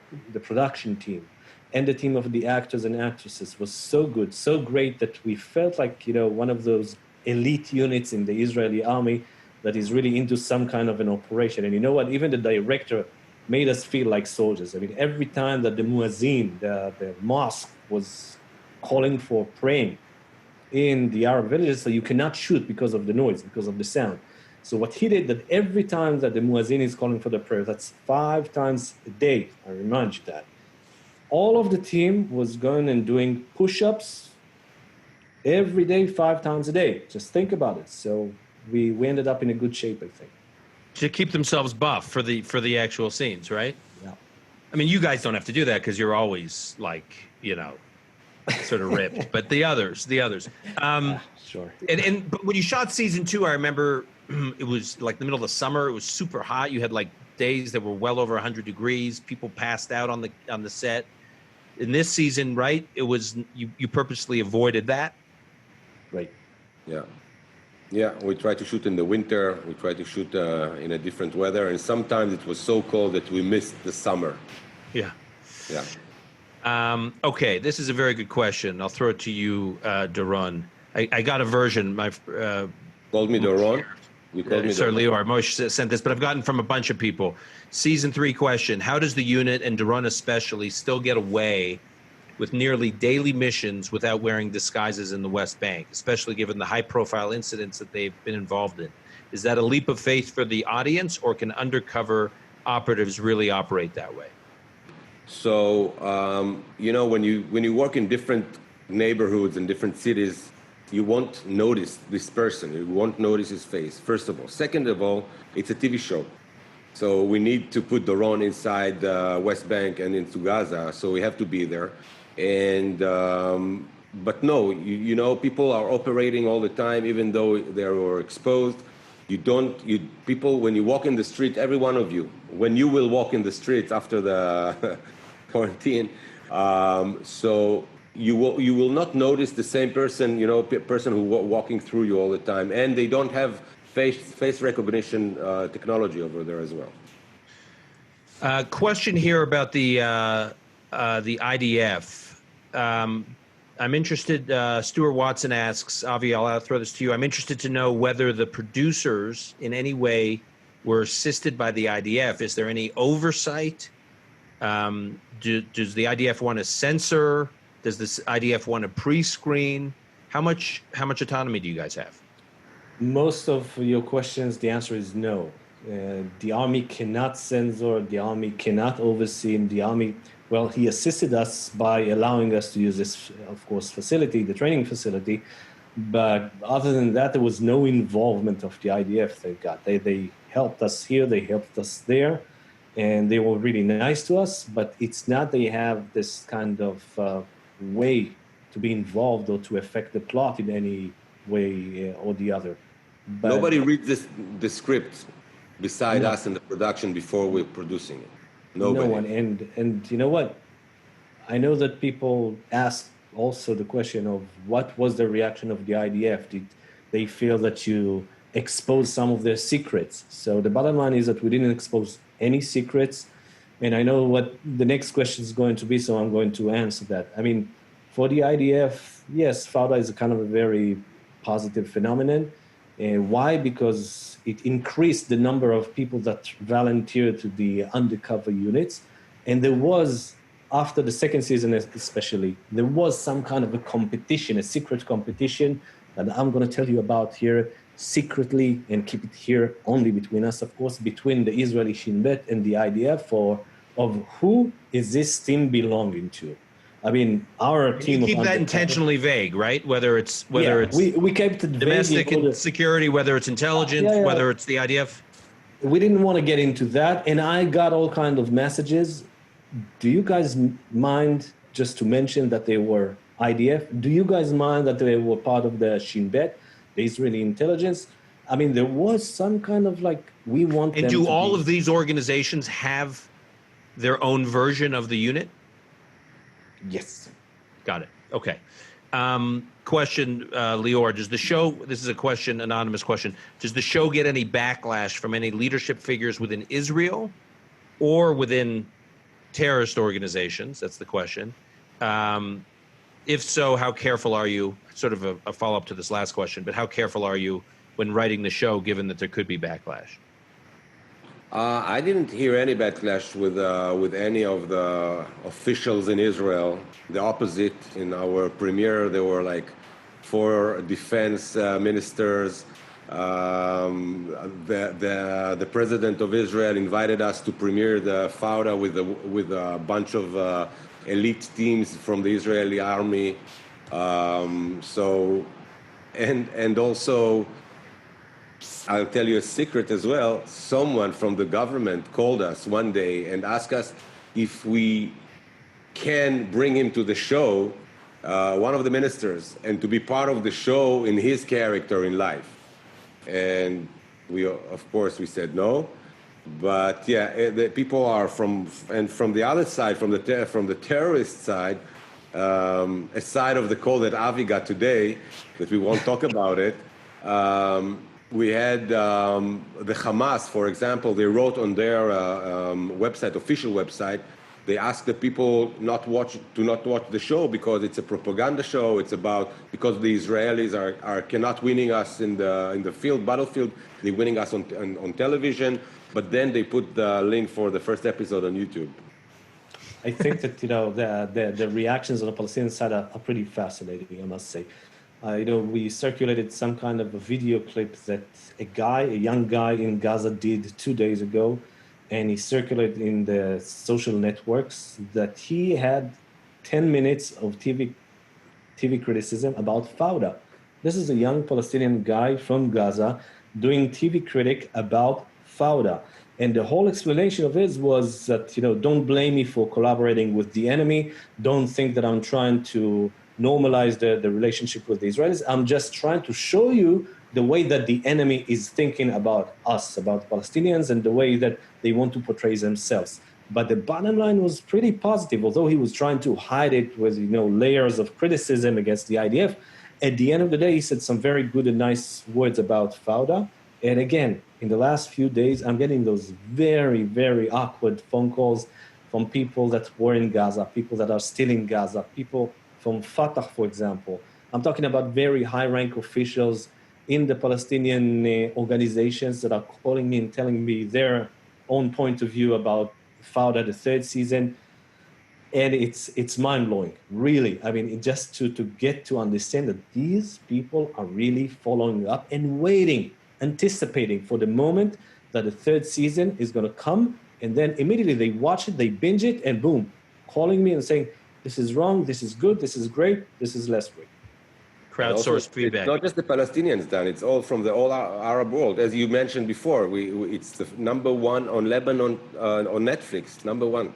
production team, and the team of the actors and actresses was so good, so great that we felt like, one of those elite units in the Israeli army that is really into some kind of an operation. And you know what? Even the director made us feel like soldiers. I mean, every time that the muezzin, the mosque, was calling for praying in the Arab villages, so you cannot shoot because of the noise, because of the sound. So what he did, that every time that the muezzin is calling for the prayer, that's 5 times a day, I remind you that, all of the team was going and doing push-ups every day, 5 times a day. Just think about it. So we ended up in a good shape, I think. To keep themselves buff for the actual scenes, right? Yeah. I mean, you guys don't have to do that because you're always like, sort of ripped. But the others. Sure. But when you shot season 2, I remember it was like the middle of the summer. It was super hot. You had like days that were well over 100 degrees. People passed out on the set. In this season, right? It was you purposely avoided that. Right. Yeah. Yeah, we try to shoot in the winter. We try to shoot in a different weather, and sometimes it was so cold that we missed the summer. Yeah. Yeah. Okay, this is a very good question. I'll throw it to you, Doron. I got a version. Called me Doron. You called me Sir Doron. Lior, Moshe sent this, but I've gotten from a bunch of people. Season 3 question: how does the unit, and Doron especially, still get away with nearly daily missions without wearing disguises in the West Bank, especially given the high-profile incidents that they've been involved in? Is that a leap of faith for the audience, or can undercover operatives really operate that way? So, when you work in different neighborhoods and different cities, you won't notice this person. You won't notice his face, first of all. Second of all, it's a TV show. So we need to put Doron inside the West Bank and into Gaza, so we have to be there. And but no, people are operating all the time, even though they are exposed. People, when you walk in the street, every one of you, when you will walk in the streets after the quarantine, so you will not notice the same person, person who walking through you all the time, and they don't have face recognition technology over there as well. Question here about the IDF. I'm interested. Stuart Watson asks, Avi, I'll throw this to you. I'm interested to know whether the producers in any way were assisted by the IDF. Is there any oversight? Does the IDF want to censor? Does this IDF want to pre-screen? How much autonomy do you guys have? Most of your questions, the answer is no. The army cannot censor. The army cannot oversee. The army, well, he assisted us by allowing us to use this, of course, facility, the training facility. But other than that, there was no involvement of the IDF. They helped us here. They helped us there. And they were really nice to us. But it's not they have this kind of way to be involved or to affect the plot in any way or the other. But nobody reads the script beside us in the production before we're producing it. Nobody. No one. And you know what? I know that people ask also the question of what was the reaction of the IDF? Did they feel that you exposed some of their secrets? So the bottom line is that we didn't expose any secrets. And I know what the next question is going to be, so I'm going to answer that. I mean, for the IDF, yes, Fauda is a kind of a very positive phenomenon. Why? Because it increased the number of people that volunteered to the undercover units. And there was, after the second season especially, there was some kind of a competition, a secret competition that I'm going to tell you about here secretly and keep it here only between us, of course, between the Israeli Shin Bet and the IDF of who is this team belonging to. I mean, our team. You keep that intentionally vague, right? Whether it's we kept it domestic vague security, whether it's intelligence, whether it's the IDF. We didn't want to get into that, and I got all kinds of messages. Do you guys mind just to mention that they were IDF. Do you guys mind that they were part of the Shin Bet, the Israeli intelligence? I mean, there was some kind of like, we want And them do to all be... of these organizations have their own version of the unit? Yes. Got it. Okay. Question, Lior, does the show, this is a question, anonymous question, does the show get any backlash from any leadership figures within Israel or within terrorist organizations? That's the question. If so, how careful are you, sort of a follow-up to this last question, but how careful are you when writing the show, given that there could be backlash? I didn't hear any backlash with any of the officials in Israel. The opposite. In our premiere, there were like 4 defense ministers. The president of Israel invited us to premiere the Fauda with a bunch of elite teams from the Israeli army. And also, I'll tell you a secret as well. Someone from the government called us one day and asked us if we can bring him to the show, one of the ministers, and to be part of the show in his character in life. And we, of course, we said no. But yeah, the people are from the other side, from the terrorist side, aside of the call that Avi got today, that we won't talk about it. We had the Hamas, for example. They wrote on their website, official website, they asked the people to not watch the show because it's a propaganda show. It's about, because the Israelis are cannot winning us in the battlefield. They're winning us on television. But then they put the link for the first episode on YouTube. I think that, you know, the reactions on the Palestinian side are pretty fascinating, I must say. You know, we circulated some kind of a video clip that a young guy in Gaza did 2 days ago, and he circulated in the social networks that he had 10 minutes of TV criticism about Fauda. This is a young Palestinian guy from Gaza doing TV critic about Fauda. And the whole explanation of his was that, you know, don't blame me for collaborating with the enemy. Don't think that I'm trying to normalize the relationship with the Israelis. I'm just trying to show you the way that the enemy is thinking about us, about Palestinians, and the way that they want to portray themselves. But the bottom line was pretty positive, although he was trying to hide it with, you know, layers of criticism against the IDF. At the end of the day, he said some very good and nice words about Fauda. And again, in the last few days, I'm getting those very, very awkward phone calls from people that were in Gaza, people that are still in Gaza, people from Fatah, for example. I'm talking about very high-rank officials in the Palestinian organizations that are calling me and telling me their own point of view about Fauda, the 3rd season. And it's mind-blowing, really. I mean, just to get to understand that these people are really following up and waiting, anticipating for the moment that the 3rd season is going to come, and then immediately they watch it, they binge it, and boom, calling me and saying, this is wrong, this is good, this is great, this is less great. Crowdsourced feedback. It's not just the Palestinians, Dan. It's all from the whole Arab world. As you mentioned before, it's the #1 on Lebanon on Netflix, #1.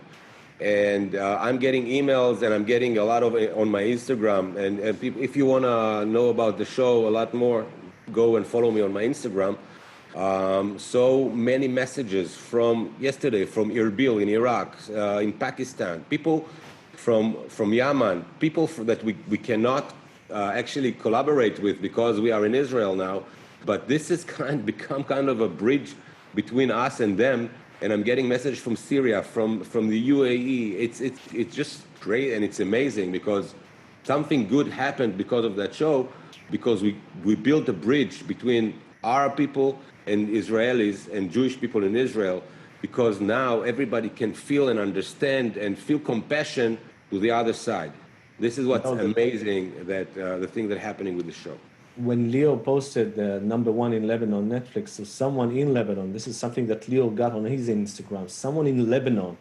And I'm getting emails, and I'm getting a lot of it on my Instagram. And if you want to know about the show a lot more, go and follow me on my Instagram. So many messages from yesterday, from Erbil in Iraq, in Pakistan, people from Yemen, people that we cannot actually collaborate with because we are in Israel now. But this has become kind of a bridge between us and them. And I'm getting messages from Syria, from the UAE. It's just great, and it's amazing because something good happened because of that show, because we built a bridge between Arab people and Israelis and Jewish people in Israel, because now everybody can feel and understand and feel compassion to the other side. This is what's amazing, that the thing that's happening with the show. When Leo posted the #1 in Lebanon on Netflix, so someone in Lebanon, this is something that Leo got on his Instagram, someone in Lebanon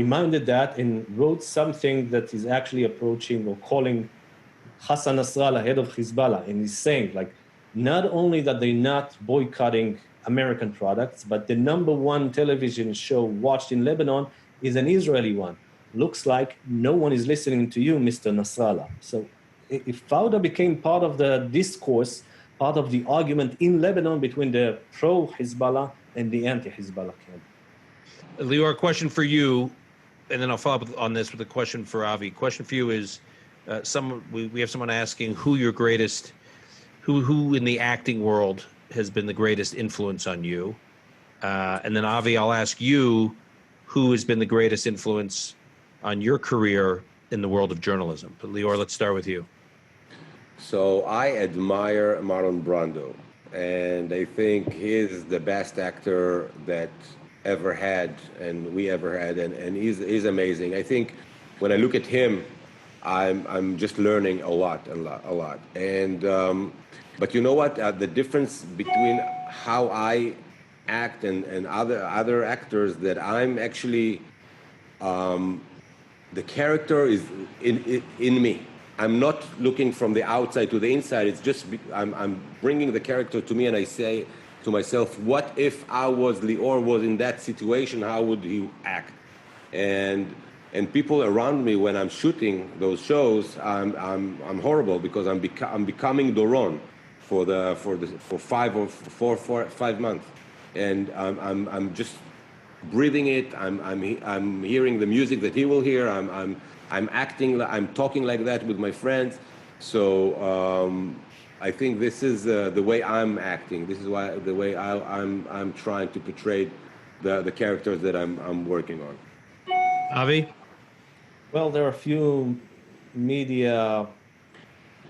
reminded that and wrote something that is actually approaching or calling Hassan Nasrallah, head of Hezbollah, and he's saying, like, not only that they're not boycotting American products, but the #1 television show watched in Lebanon is an Israeli one. looks like no one is listening to you, Mr. Nasrallah. So if Fauda became part of the discourse, part of the argument in Lebanon between the pro-Hezbollah and the anti-Hezbollah camp. Lior, question for you, and then I'll follow up on this with a question for Avi. Question for you is, we have someone asking who in the acting world has been the greatest influence on you, and then Avi, I'll ask you, who has been the greatest influence on your career in the world of journalism? But Lior, let's start with you. So I admire Marlon Brando, and I think he's the best actor that ever had, and we ever had, and he's amazing. I think when I look at him, I'm just learning a lot. And but you know what? The difference between how I act and other actors, that I'm actually the character is in me. I'm not looking from the outside to the inside. It's just I'm bringing the character to me, and I say to myself, what if Lior was in that situation? How would he act? And people around me, when I'm shooting those shows, I'm horrible, because I'm becoming Doron for 5 months, and I'm just breathing it. I'm hearing the music that he will hear. I'm acting. I'm talking like that with my friends. So I think this is the way I'm acting. This is the way I'm trying to portray the characters that I'm working on. Avi? Well, there are a few media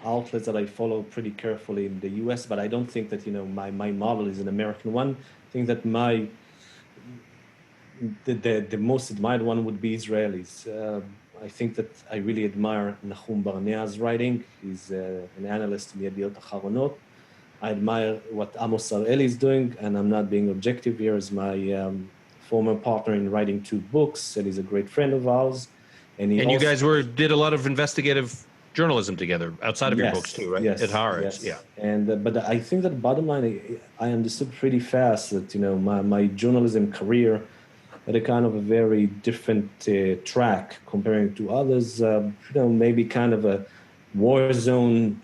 outlets that I follow pretty carefully in the US, but I don't think that, my model is an American one. I think that the most admired one would be Israelis. I think that I really admire Nahum Barnea's writing. He's an analyst in Yediot Acharonot. I admire what Amos Areli is doing, and I'm not being objective here, as my former partner in writing 2 books, and he's a great friend of ours. And you guys did a lot of investigative journalism together outside of your books too, right? Yes, at Haaretz, yes. yeah. And but I think that bottom line, I understood pretty fast that my journalism career had a kind of a very different track comparing to others. Maybe kind of a war zone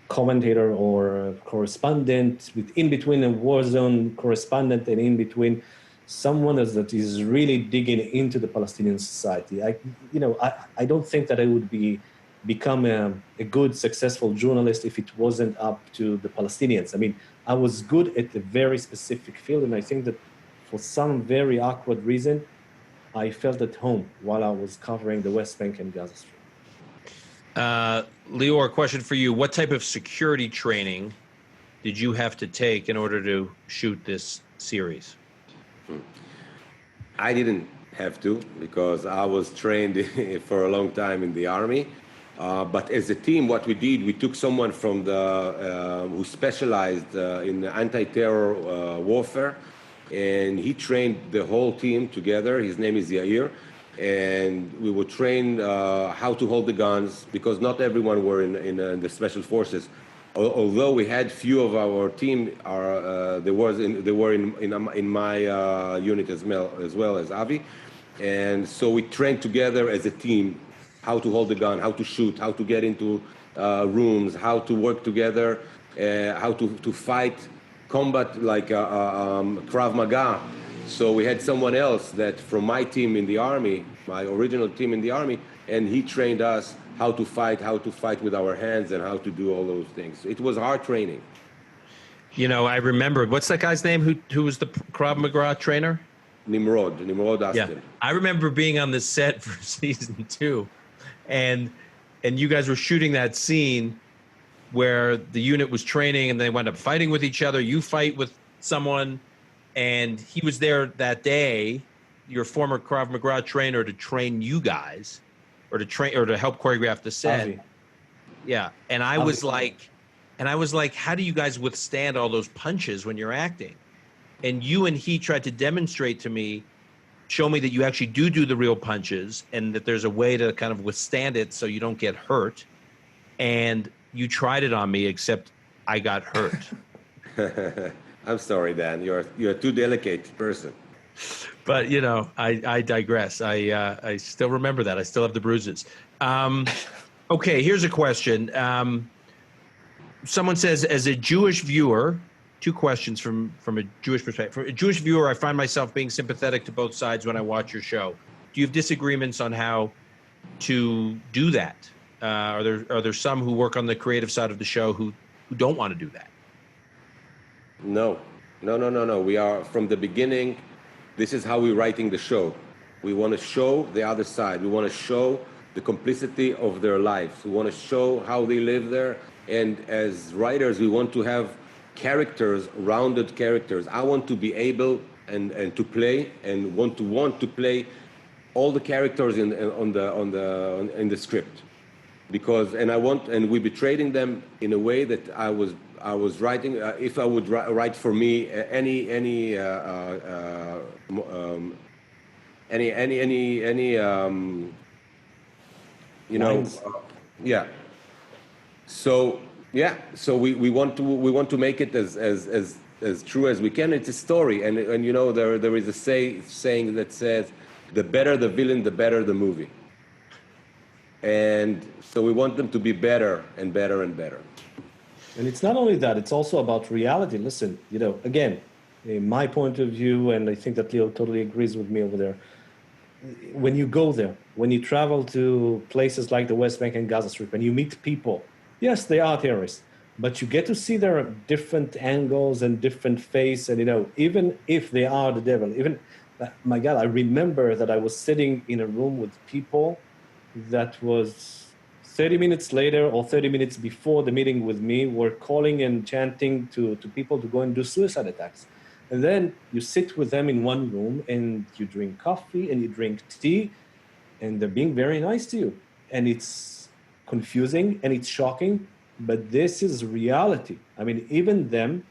commentator or correspondent, in between a war zone correspondent and in between someone that is really digging into the Palestinian society. I don't think that I would become a good, successful journalist if it wasn't up to the Palestinians. I mean, I was good at a very specific field, and I think that for some very awkward reason, I felt at home while I was covering the West Bank and Gaza Strip. Lior, question for you. What type of security training did you have to take in order to shoot this series? I didn't have to, because I was trained for a long time in the army. But as a team, what we did, we took someone from who specialized in anti-terror warfare, and he trained the whole team together. His name is Yair, and we were trained how to hold the guns, because not everyone were in the special forces. Although we had few of our team they were in my unit as well as Avi, and so we trained together as a team how to hold the gun, how to shoot, how to get into rooms, how to work together, how to fight combat like Krav Maga. So we had someone else that from my team in the army, my original team in the army, and he trained us how to fight with our hands and how to do all those things. It was hard training. I remember, what's that guy's name who was the Krav Maga trainer? Nimrod Aston. Yeah, I remember being on the set for season 2, and you guys were shooting that scene where the unit was training and they wound up fighting with each other. You fight with someone, and he was there that day, your former Krav Maga trainer, to train you guys, or to help choreograph the set. Avi. Yeah, and I was like, how do you guys withstand all those punches when you're acting? And you and he tried to demonstrate to me, show me that you actually do the real punches, and that there's a way to kind of withstand it so you don't get hurt. And you tried it on me, except I got hurt. I'm sorry, Dan. You're a too delicate person. But you know, I digress. I still remember that. I still have the bruises. Okay, here's a question. Someone says, as a Jewish viewer, two questions from a Jewish perspective. From a Jewish viewer, I find myself being sympathetic to both sides when I watch your show. Do you have disagreements on how to do that? Are there some who work on the creative side of the show who don't want to do that? No. We are, from the beginning, this is how we're writing the show. We want to show the other side. We want to show the complicity of their lives. We want to show how they live there. And as writers, we want to have characters, rounded characters. I want to be able and to play and want to play all the characters in the script, because we be trading them in a way that I was writing. If I would write for me any you know, yeah. So yeah, so we want to make it as true as we can. It's a story, and you know, there is a saying that says, the better the villain, the better the movie. And so we want them to be better and better and better. And it's not only that, it's also about reality. Listen, you know, again, in my point of view, and I think that Leo totally agrees with me over there, when you go there, when you travel to places like the West Bank and Gaza Strip, and you meet people, yes, they are terrorists, but you get to see their different angles and different face, and, you know, even if they are the devil, even, my God, I remember that I was sitting in a room with people that was 30 minutes later or 30 minutes before the meeting with me were calling and chanting to people to go and do suicide attacks. And then you sit with them in one room and you drink coffee and you drink tea and they're being very nice to you. And it's confusing and it's shocking, but this is reality. I mean, even them,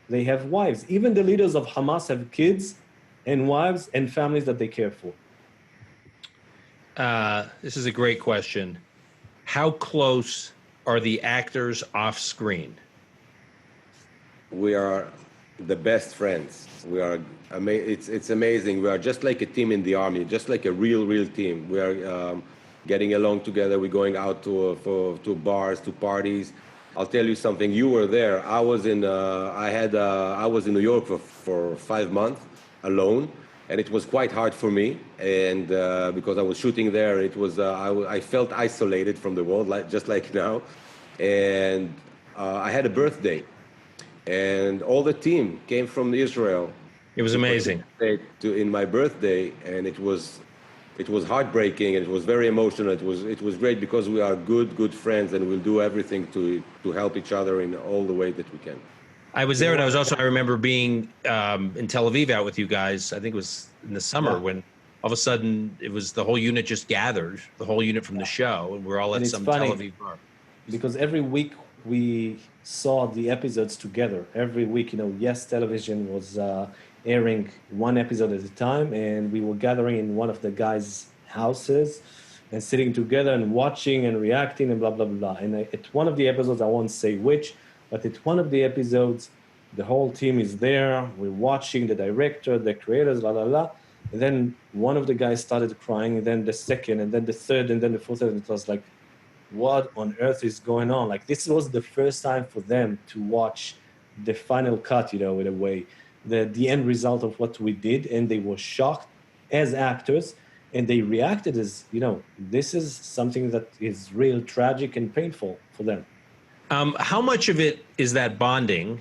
they have wives. Even the leaders of Hamas have kids and wives and families that they care for. This is a great question. How close are the actors off screen? We are the best friends. We are. It's amazing. We are just like a team in the army, just like a real team. We are getting along together. We're going out to bars, to parties. I'll tell you something. You were there. I was in. I was in New York for 5 months alone, and it was quite hard for me. And because I was shooting there, it was. I felt isolated from the world, just like now. And I had a birthday. And all the team came from Israel. It was amazing. In my birthday, and it was heartbreaking, and it was very emotional. It was great because we are good friends, and we'll do everything to help each other in all the way that we can. I was there, and I remember being in Tel Aviv out with you guys. I think it was in the summer when all of a sudden it was the whole unit just gathered, the whole unit from the show, and we're all at some Tel Aviv bar. Because every week we saw the episodes together. Every week, you know, Yes Television was airing one episode at a time, and we were gathering in one of the guys' houses and sitting together and watching and reacting and blah, blah, blah. And at one of the episodes, I won't say which, but at one of the episodes, the whole team is there. We're watching the director, the creators, la, la, la. And then one of the guys started crying, and then the second, and then the third, and then the fourth, and it was like, what on earth is going on? Like, this was the first time for them to watch the final cut, you know, in a way, the end result of what we did. And they were shocked as actors, and they reacted as, you know, this is something that is real tragic and painful for them. How much of it is that bonding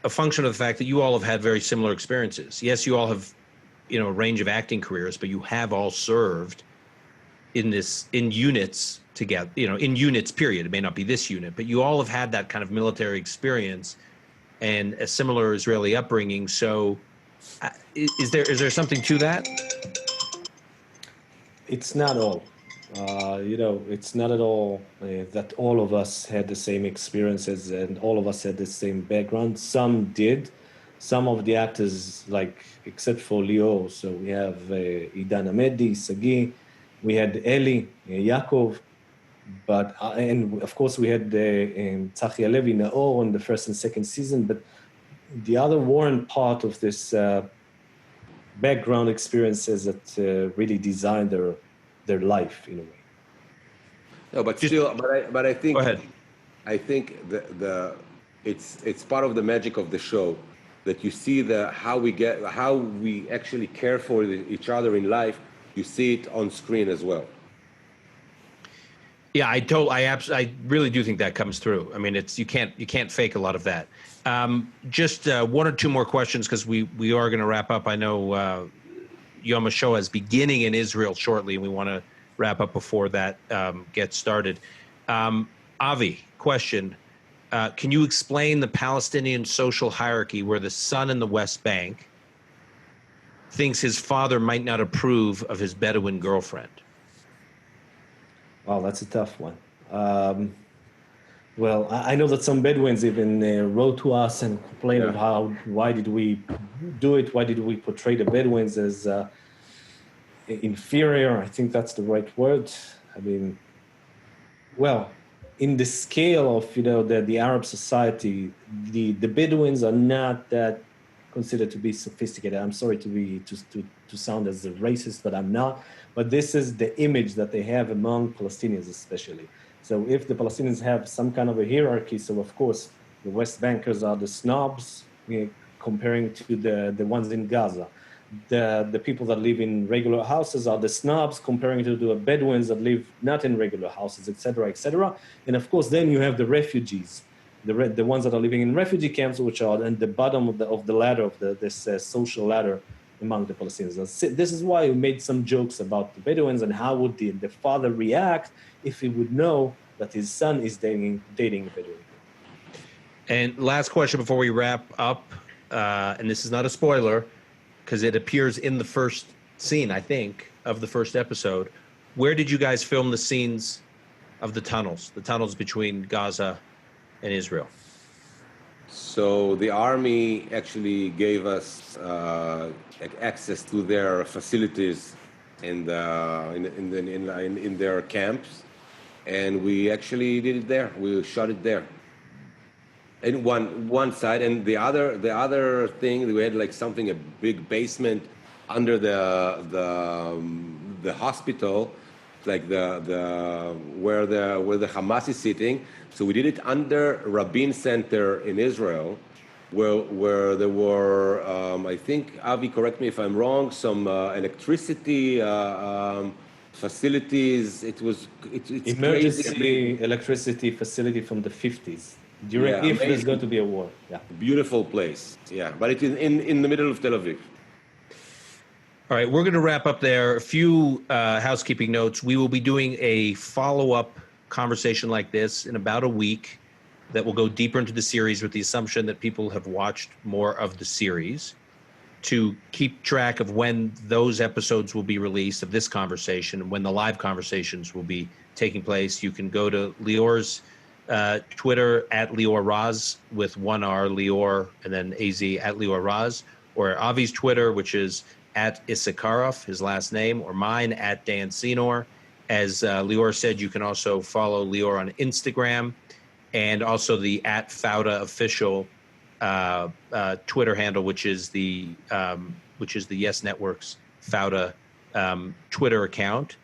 a function of the fact that you all have had very similar experiences? Yes, you all have, you know, a range of acting careers, but you have all served in units together, you know, in units, period. It may not be this unit, but you all have had that kind of military experience and a similar Israeli upbringing. So is there something to that? It's not all. You know, it's not at all that all of us had the same experiences and all of us had the same background. Some did. Some of the actors, like, except for Lior, so we have Idan Amedi, Sagi, we had Eli, Yaakov, but and of course we had Tzachi Alevi, Naor on the first and second season. But the other warrant part of this background experiences that really design their life in a way. No, but still, but I think Go ahead. it's part of the magic of the show that you see how we actually care for each other in life. You see it on screen as well. Yeah, I really do think that comes through. I mean, you can't fake a lot of that. Just one or two more questions because we are going to wrap up. I know Yom HaShoah is beginning in Israel shortly, and we want to wrap up before that gets started. Avi, question: can you explain the Palestinian social hierarchy where the son in the West Bank thinks his father might not approve of his Bedouin girlfriend? Wow, that's a tough one. Well, I know that some Bedouins even wrote to us and complained of why did we do it? Why did we portray the Bedouins as inferior? I think that's the right word. I mean, well, in the scale of the Arab society, the Bedouins are not that considered to be sophisticated. I'm sorry to sound as a racist, but I'm not. But this is the image that they have among Palestinians, especially. So if the Palestinians have some kind of a hierarchy, so of course the West Bankers are the snobs comparing to the ones in Gaza. The people that live in regular houses are the snobs comparing to the Bedouins that live not in regular houses, et cetera, et cetera. And of course, then you have the refugees, the ones that are living in refugee camps, which are at the bottom of the ladder, of this social ladder among the Palestinians. This is why we made some jokes about the Bedouins and how would the father react if he would know that his son is dating a Bedouin. And last question before we wrap up, and this is not a spoiler, because it appears in the first scene, I think, of the first episode. Where did you guys film the scenes of the tunnels between Gaza and Israel? So the army actually gave us access to their facilities in their camps, and we actually did it there. We shot it there. In one side, and the other thing, we had like a big basement under the hospital, like where the Hamas is sitting. So we did it under Rabin Center in Israel, where there were I think, Avi, correct me if I'm wrong, some electricity facilities. It's emergency crazy. electricity facility from the 50s. If there's going to be a war. Yeah. Beautiful place. Yeah. But it's in the middle of Tel Aviv. All right. We're going to wrap up there. A few housekeeping notes. We will be doing a follow-up conversation like this in about a week that will go deeper into the series with the assumption that people have watched more of the series. To keep track of when those episodes will be released of this conversation and when the live conversations will be taking place, you can go to Lior's Twitter at Lior Raz with one R, Lior, and then AZ at Lior Raz, or Avi's Twitter, which is at Issacharoff, his last name, or mine at Dan Senor. As Lior said, you can also follow Lior on Instagram and also the at Fauda official Twitter handle, which is the Yes Network's Fauda Twitter account.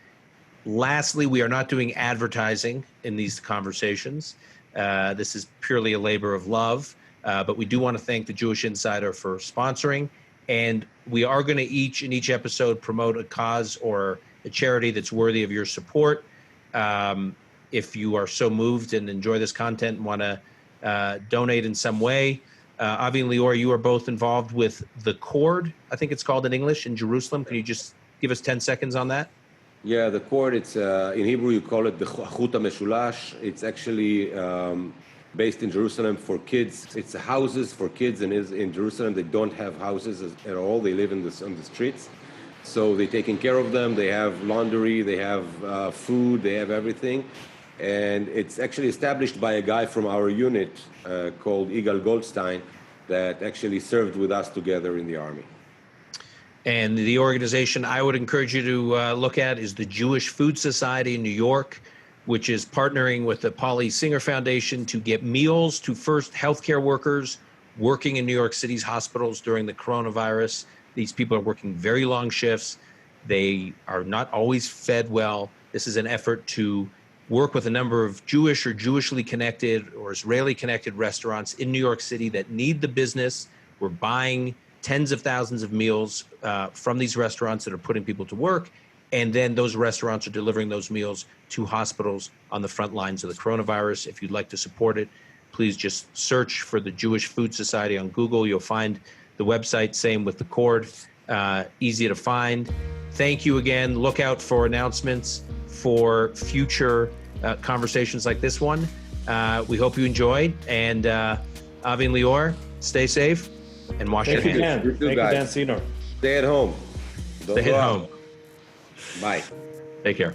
Lastly, we are not doing advertising in these conversations. This is purely a labor of love, but we do want to thank the Jewish Insider for sponsoring. And we are going to in each episode promote a cause or a charity that's worthy of your support. If you are so moved and enjoy this content and want to donate in some way, Avi and Lior, you are both involved with The Cord, I think it's called in English, in Jerusalem. Can you just give us 10 seconds on that? Yeah, The Cord, it's in Hebrew you call it the Chut HaMeshulash. It's actually based in Jerusalem for kids. It's houses for kids, and in Jerusalem they don't have houses at all. They live on the streets. So they're taking care of them. They have laundry, they have food, they have everything. And it's actually established by a guy from our unit called Igal Goldstein that actually served with us together in the army. And the organization I would encourage you to look at is the Jewish Food Society in New York, which is partnering with the Polly Singer Foundation to get meals to first healthcare workers working in New York City's hospitals during the coronavirus. These people are working very long shifts. They are not always fed well. This is an effort to work with a number of Jewish or Jewishly connected or Israeli connected restaurants in New York City that need the business. We're buying tens of thousands of meals from these restaurants that are putting people to work. And then those restaurants are delivering those meals to hospitals on the front lines of the coronavirus. If you'd like to support it, please just search for the Jewish Food Society on Google. You'll find the website, same with the cord, easy to find. Thank you again. Look out for announcements for future conversations like this one. We hope you enjoyed. And Avi and Lior, stay safe and wash your hands. Thank you, Dan Senor. Stay at home. Don't Stay go at out. home. Bye. Take care.